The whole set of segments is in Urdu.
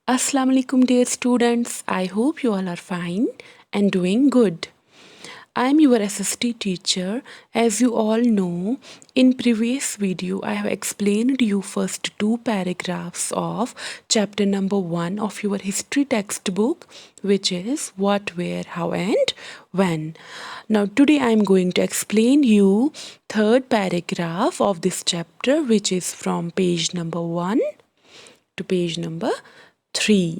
Assalamu alaikum, dear students. I hope you all are fine and doing good. I am your SST teacher. As you all know, in previous video I have explained you first two paragraphs of chapter number 1 of your history textbook, which is what, where, how and when. Now today I am going to explain you third paragraph of this chapter, which is from page number 1 to page number 3.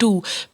2।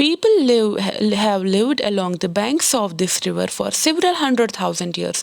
People have lived along the banks of this river for several 100,000 years.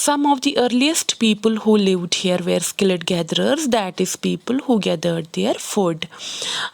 Some of the earliest people who lived here were skilled gatherers, that is people who gathered their food.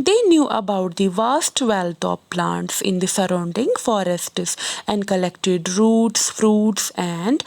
They knew about the vast wealth of plants in the surrounding forests and collected roots, fruits and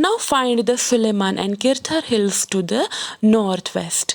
Now find the Suleiman and Kirthar hills to the northwest.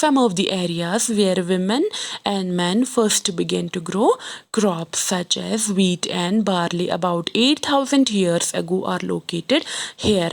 Some of the areas where women and men first began to grow crops such as wheat and barley about 8,000 years ago are located here.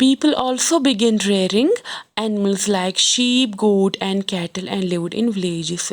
People also began rearing animals like sheep, goat and cattle and lived in villages.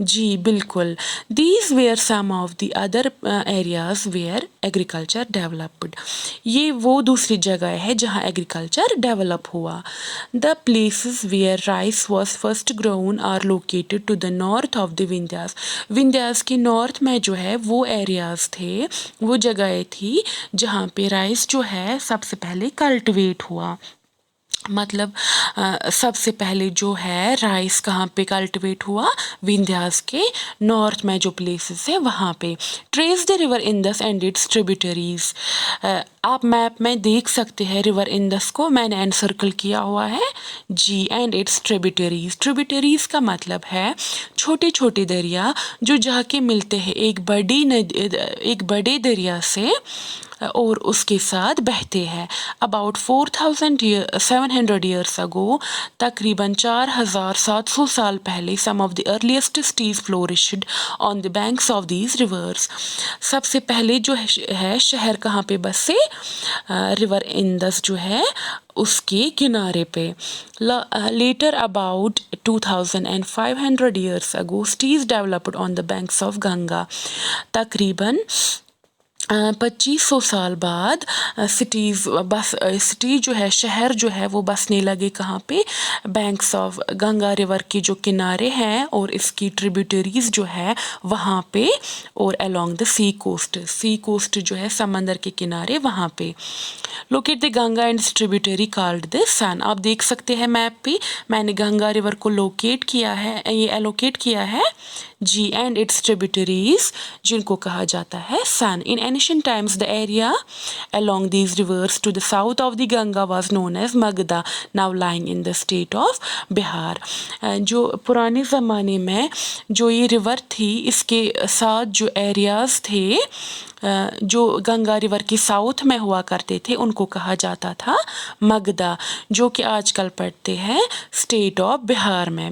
جی بالکل. These were some of the other areas where agriculture developed. یہ وہ دوسری جگہ ہے جہاں ایگریکلچر ڈیولپ ہوا. The places where rice was first grown are located to the north of the Vindhyas. Vindhyas کے نارتھ میں جو ہے وہ ایریاز تھے، وہ جگہیں تھی جہاں پہ رائس جو ہے سب سے پہلے کلٹیویٹ ہوا. مطلب سب سے پہلے جو ہے رائس کہاں پہ کلٹیویٹ ہوا؟ وندھیاز کے نارتھ میں جو پلیسز ہیں وہاں پہ. Trace the river Indus and its tributaries. آپ میپ میں دیکھ سکتے ہیں ریور اندس کو، میں نے انسرکل کیا ہوا ہے. جی. And its ٹریبیوٹریز. ٹریبیوٹریز کا مطلب ہے چھوٹے چھوٹے دریا جو جا کے ملتے ہیں ایک بڑے دریا سے اور اس کے ساتھ بہتے ہیں. اباؤٹ 4700 ایئرس اگو، تقریباً 4700 سال پہلے، some of the earliest cities flourished on the banks of these rivers. سب سے پہلے جو ہے شہر کہاں پہ بسے؟ ریور اندس جو ہے اس کے کنارے پہ. Later about 2500 years ago cities developed on the banks of Ganga. تقریباً 2500 سال بعد سٹی جو ہے، شہر جو ہے وہ بسنے لگے کہاں پہ؟ بینکس آف گنگا ریور کے جو کنارے ہیں اور اس کی ٹریبیوٹریز جو ہے وہاں پہ، اور along the sea coast. Sea coast جو ہے سمندر کے کنارے وہاں پہ. Locate the Ganga and tributary called the Son. آپ دیکھ سکتے ہیں میپ پہ میں نے گنگا ریور کو لوکیٹ کیا ہے، یہ ایلوکیٹ کیا ہے. جی. اینڈ اٹس ٹریبیوٹریز جن کو کہا جاتا ہے Son. In ancient times the area along these rivers to the south of the Ganga was known as Magda, now lying in the state of Bihar. جو پرانے زمانے میں جو یہ ریور تھی اس کے ساتھ جو ایریاز تھے جو گنگا ریور کے ساؤتھ میں ہوا کرتے تھے ان کو کہا جاتا تھا مگدھا، جو کہ آج کل پڑھتے ہیں اسٹیٹ آف بہار میں.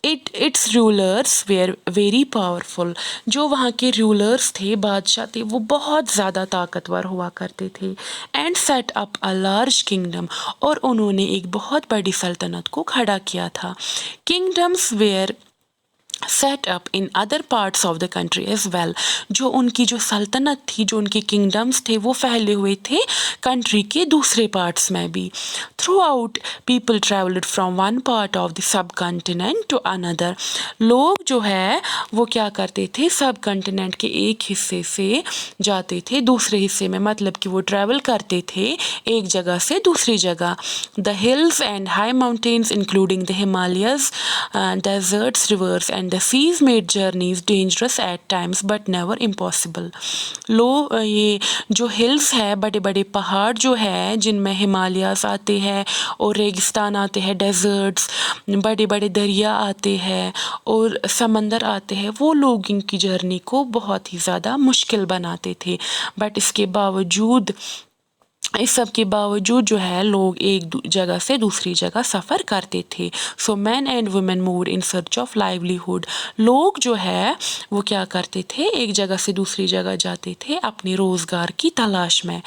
Its rulers were very powerful. جو وہاں کے رولرس تھے، بادشاہ تھے، وہ بہت زیادہ طاقتور ہوا کرتے تھے. And set up a large kingdom. اور انہوں نے ایک بہت بڑی سلطنت کو کھڑا کیا تھا. Kingdoms were set up in other parts of the country as well. جو ان کی جو سلطنت تھی، جو ان کے کنگڈمس تھے، وہ پھیلے ہوئے تھے کنٹری کے دوسرے پارٹس میں بھی. Throughout people travelled from one part of the subcontinent to another. لوگ جو ہے وہ کیا کرتے تھے؟ سب کنٹیننٹ کے ایک حصے سے جاتے تھے دوسرے حصے میں، مطلب کہ وہ ٹریول کرتے تھے ایک جگہ سے دوسری جگہ. The hills and high mountains including the Himalayas, deserts, rivers and the seas made journeys dangerous at times but never impossible. یہ جو ہلز ہے، بڑے بڑے پہاڑ جو ہے جن میں ہمالیاز آتے ہیں اور ریگستان آتے ہیں، ڈیزرٹس، بڑے بڑے دریا آتے ہیں اور سمندر آتے ہیں، وہ لوگوں کی جرنی کو بہت ہی زیادہ مشکل بناتے تھے. بٹ اس سب کے باوجود جو ہے لوگ ایک جگہ سے دوسری جگہ سفر کرتے تھے. So men and women moved in search of livelihood. لوگ جو ہے وہ کیا کرتے تھے؟ ایک جگہ سے دوسری جگہ جاتے تھے اپنے روزگار کی تلاش میں.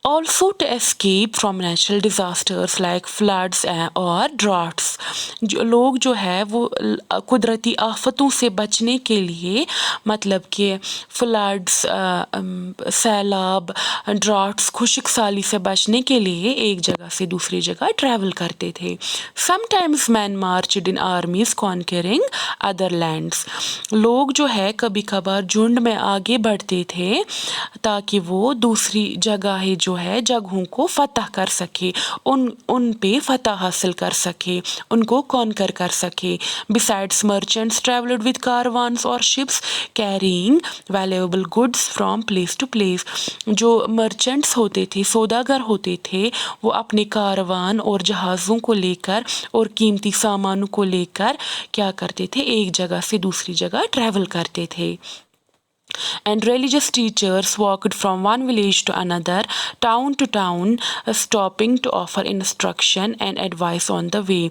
Also to escape from natural disasters like floods or droughts. جو لوگ جو ہے وہ قدرتی آفتوں سے بچنے کے لیے، مطلب کہ فلڈس، سیلاب، ڈراٹس، خشک سالی سے بچنے کے لیے ایک جگہ سے دوسری جگہ ٹریول کرتے تھے. Sometimes men marched in armies conquering other lands. لوگ جو ہے کبھی کبھار جھنڈ میں آگے بڑھتے تھے تاکہ وہ دوسری جگہوں کو فتح کر سکے، ان پہ فتح حاصل کر سکے، ان کو کانکر کر سکے. Besides, merchants traveled with caravans or ships carrying valuable goods from place to place. جو مرچنٹس ہوتے تھے، سوداگر ہوتے تھے، وہ اپنے کاروان اور جہازوں کو لے کر اور قیمتی سامانوں کو لے کر کیا کرتے تھے؟ ایک جگہ سے دوسری جگہ ٹریول کرتے تھے. And religious teachers walked from one village to another, town to town, stopping to offer instruction and advice on the way.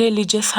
religious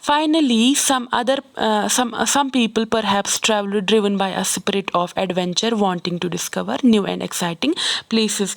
Finally, some people perhaps traveled driven by a spirit of adventure, wanting to discover new and exciting places.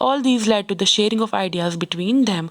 All these led to the sharing of ideas between them.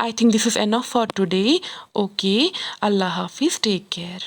I think this is enough for today. Okay, Allah Hafiz, take care.